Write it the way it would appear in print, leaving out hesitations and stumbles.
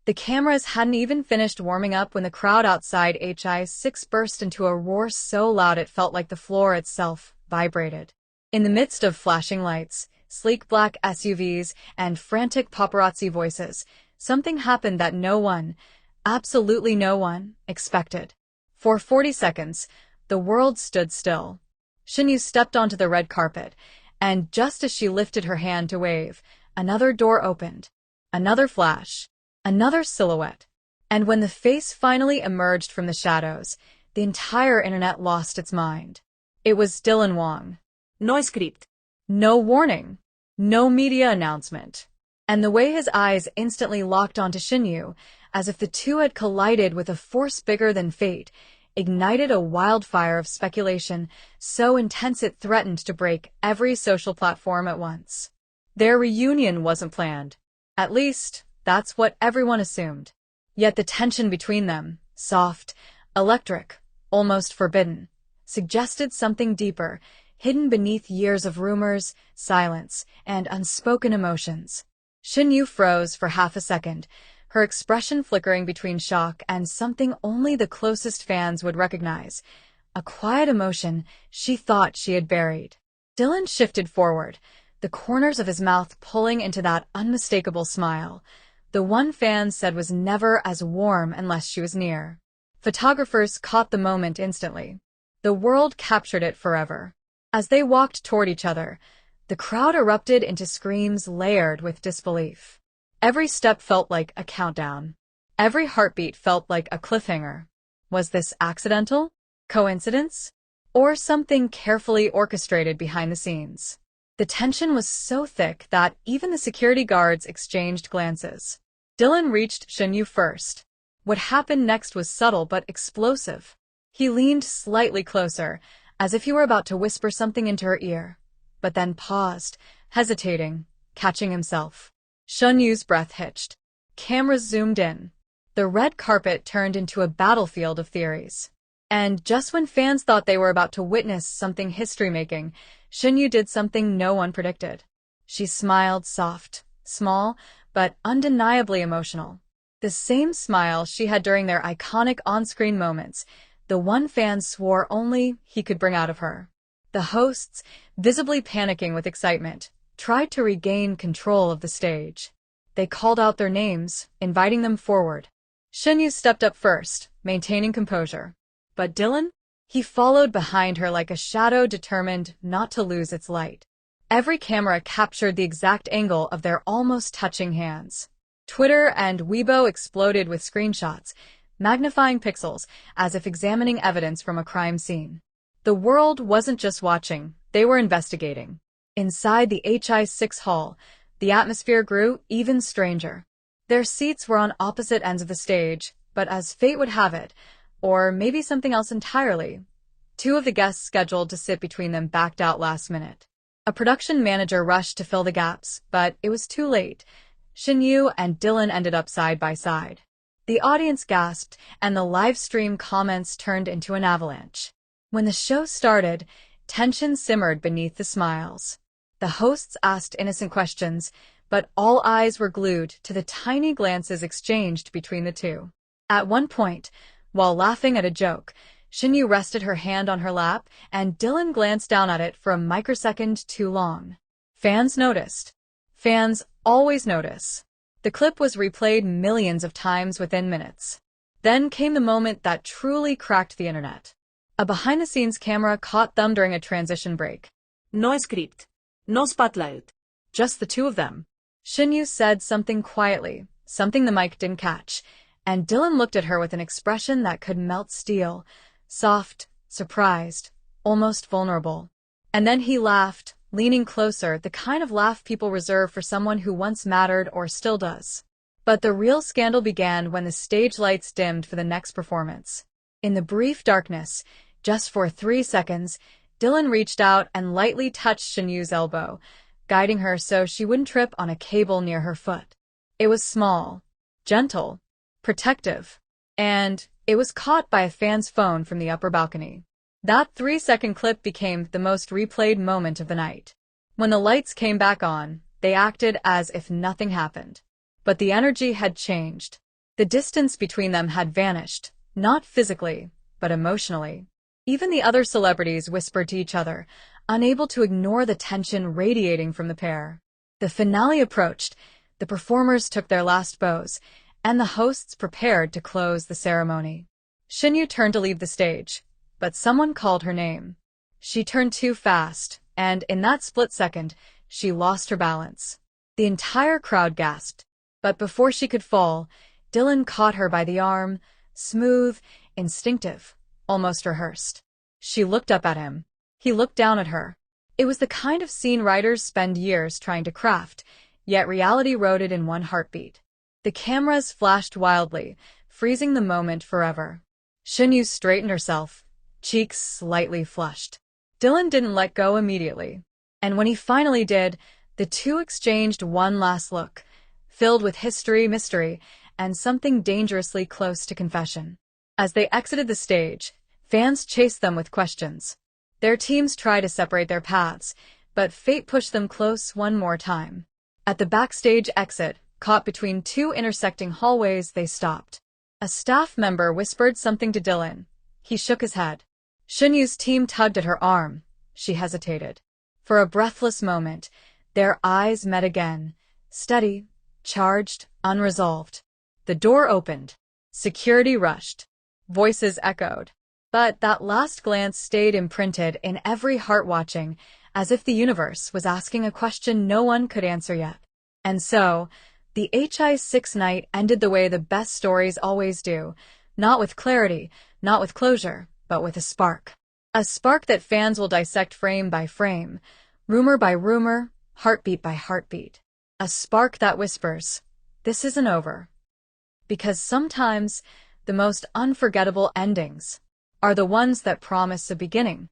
The cameras hadn't even finished warming up when the crowd outside HI6 burst into a roar so loud it felt like the floor itself vibrated. In the midst of flashing lights, sleek black SUVs, and frantic paparazzi voices, something happened that no one, absolutely no one, expected. For 40 seconds, the world stood still. Shen Yue stepped onto the red carpet, and just as she lifted her hand to wave, another door opened. Another flash. Another silhouette. And when the face finally emerged from the shadows, the entire internet lost its mind. It was Dylan Wang. No script. No warning. No media announcement. And the way his eyes instantly locked onto Shen Yue, as if the two had collided with a force bigger than fate, ignited a wildfire of speculation so intense it threatened to break every social platform at once. Their reunion wasn't planned. At least, that's what everyone assumed. Yet the tension between them, soft, electric, almost forbidden, suggested something deeper, hidden beneath years of rumors, silence, and unspoken emotions. Shen Yue froze for half a second, her expression flickering between shock and something only the closest fans would recognize, a quiet emotion she thought she had buried. Dylan shifted forward, the corners of his mouth pulling into that unmistakable smile, the one fans said was never as warm unless she was near. Photographers caught the moment instantly. The world captured it forever. As they walked toward each other, the crowd erupted into screams layered with disbelief. Every step felt like a countdown. Every heartbeat felt like a cliffhanger. Was this accidental? Coincidence? Or something carefully orchestrated behind the scenes? The tension was so thick that even the security guards exchanged glances. Dylan reached Shen Yue first. What happened next was subtle but explosive. He leaned slightly closer, as if he were about to whisper something into her ear, but then paused, hesitating, catching himself. Shen Yue's breath hitched. Cameras zoomed in. The red carpet turned into a battlefield of theories. And just when fans thought they were about to witness something history-making, Shen Yue did something no one predicted. She smiled soft, small, but undeniably emotional. The same smile she had during their iconic on-screen moments, the one fans swore only he could bring out of her. The hosts, visibly panicking with excitement, tried to regain control of the stage. They called out their names, inviting them forward. Shen Yue stepped up first, maintaining composure. But Dylan? He followed behind her like a shadow determined not to lose its light. Every camera captured the exact angle of their almost touching hands. Twitter and Weibo exploded with screenshots, magnifying pixels as if examining evidence from a crime scene. The world wasn't just watching, they were investigating. Inside the HI6 hall, the atmosphere grew even stranger. Their seats were on opposite ends of the stage, but as fate would have it, or maybe something else entirely, two of the guests scheduled to sit between them backed out last minute. A production manager rushed to fill the gaps, but it was too late. Shen Yue and Dylan ended up side by side. The audience gasped, and the live stream comments turned into an avalanche. When the show started, tension simmered beneath the smiles. The hosts asked innocent questions, but all eyes were glued to the tiny glances exchanged between the two. At one point, while laughing at a joke, Shen Yue rested her hand on her lap, and Dylan glanced down at it for a microsecond too long. Fans noticed. Fans always notice. The clip was replayed millions of times within minutes. Then came the moment that truly cracked the internet. A behind-the-scenes camera caught them during a transition break. No script. No spotlight. Just the two of them. Shen Yue said something quietly, something the mic didn't catch, and Dylan looked at her with an expression that could melt steel. Soft, surprised, almost vulnerable. And then he laughed, leaning closer, the kind of laugh people reserve for someone who once mattered or still does. But the real scandal began when the stage lights dimmed for the next performance. In the brief darkness, just for 3 seconds, Dylan reached out and lightly touched Shen Yue's elbow, guiding her so she wouldn't trip on a cable near her foot. It was small, gentle, protective, and it was caught by a fan's phone from the upper balcony. That 3-second clip became the most replayed moment of the night. When the lights came back on, they acted as if nothing happened. But the energy had changed. The distance between them had vanished, not physically, but emotionally. Even the other celebrities whispered to each other, unable to ignore the tension radiating from the pair. The finale approached, the performers took their last bows, and the hosts prepared to close the ceremony. Shen Yue turned to leave the stage, but someone called her name. She turned too fast, and in that split second, she lost her balance. The entire crowd gasped, but before she could fall, Dylan caught her by the arm, smooth, instinctive, almost rehearsed. She looked up at him. He looked down at her. It was the kind of scene writers spend years trying to craft, yet reality wrote it in one heartbeat. The cameras flashed wildly, freezing the moment forever. Shen Yue straightened herself, cheeks slightly flushed. Dylan didn't let go immediately, and when he finally did, the two exchanged one last look, filled with history, mystery, and something dangerously close to confession. As they exited the stage, fans chased them with questions. Their teams tried to separate their paths, but fate pushed them close one more time. At the backstage exit, caught between two intersecting hallways, they stopped. A staff member whispered something to Dylan. He shook his head. Shen Yue's team tugged at her arm. She hesitated. For a breathless moment, their eyes met again, steady, charged, unresolved. The door opened. Security rushed. Voices echoed. But that last glance stayed imprinted in every heart, watching, as if the universe was asking a question no one could answer yet. And so, the HI6 night ended the way the best stories always do, not with clarity, not with closure, but with a spark. A spark that fans will dissect frame by frame, rumor by rumor, heartbeat by heartbeat. A spark that whispers, "This isn't over." Because sometimes, the most unforgettable endings are the ones that promise a beginning.